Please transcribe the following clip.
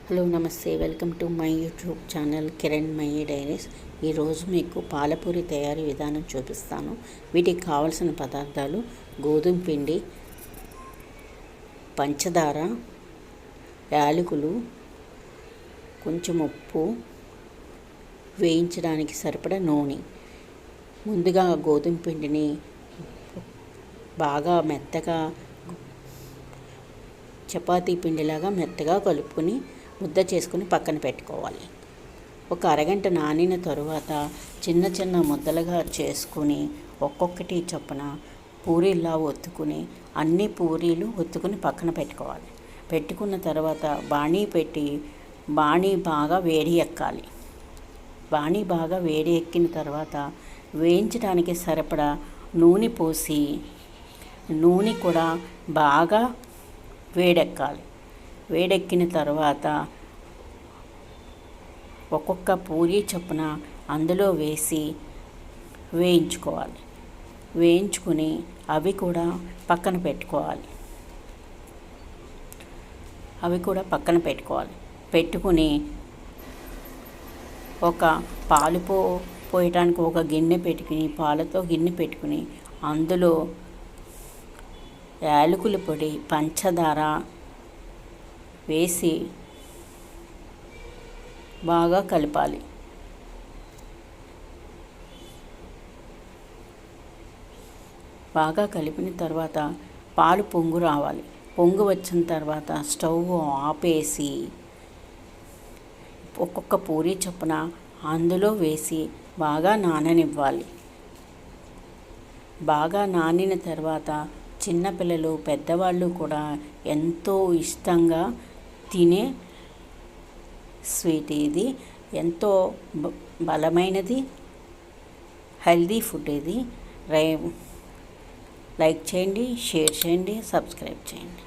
Hello నమస్తే, welcome to my YouTube channel Kiran my diaries. ఈరోజు మీకు పాలపూరి తయారీ విధానం చూపిస్తాను. వీటికి కావలసిన పదార్థాలు: గోధుమ పిండి, పంచదార, యాలకులు, కొంచెం ఉప్పు, వేయించడానికి సరిపడా నూనె. ముందుగా గోధుమ పిండిని బాగా మెత్తగా చపాతీ పిండిలాగా మెత్తగా కలుపుకొని ముద్ద చేసుకుని పక్కన పెట్టుకోవాలి. ఒక అరగంట నానిన తరువాత చిన్న చిన్న ముద్దలుగా చేసుకుని ఒక్కొక్కటి చొప్పున పూరీలా ఒత్తుకుని అన్ని పూరీలు ఒత్తుకుని పక్కన పెట్టుకోవాలి. పెట్టుకున్న తర్వాత బాణీ బాగా వేడి ఎక్కాలి. బాణీ బాగా వేడి ఎక్కిన తర్వాత వేయించడానికి సరిపడా నూనె పోసి నూనె కూడా బాగా వేడెక్కాలి. వేడెక్కిన తర్వాత ఒక్కొక్క పూరీ చొప్పున అందులో వేసి వేయించుకోవాలి. వేయించుకుని అవి కూడా పక్కన పెట్టుకోవాలి. పెట్టుకుని ఒక పాలు పోయటానికి ఒక గిన్నె పెట్టుకుని పాలతో గిన్నె పెట్టుకుని అందులో యాలకుల పొడి, పంచదార వేసి బాగా కలపాలి. బాగా కలిపిన తర్వాత పాలు పొంగు రావాలి. పొంగు వచ్చిన తర్వాత స్టవ్ ఆపేసి ఒక్కొక్క పూరీ చొప్పున అందులో వేసి బాగా నాననివ్వాలి. బాగా నానిన తర్వాత చిన్నపిల్లలు, పెద్దవాళ్ళు కూడా ఎంతో ఇష్టంగా తినే స్వీట్ ఇది. ఎంతో బలమైనది, హెల్దీ ఫుడ్ ఇది. లైక్ చేయండి, షేర్ చేయండి, సబ్స్క్రైబ్ చేయండి.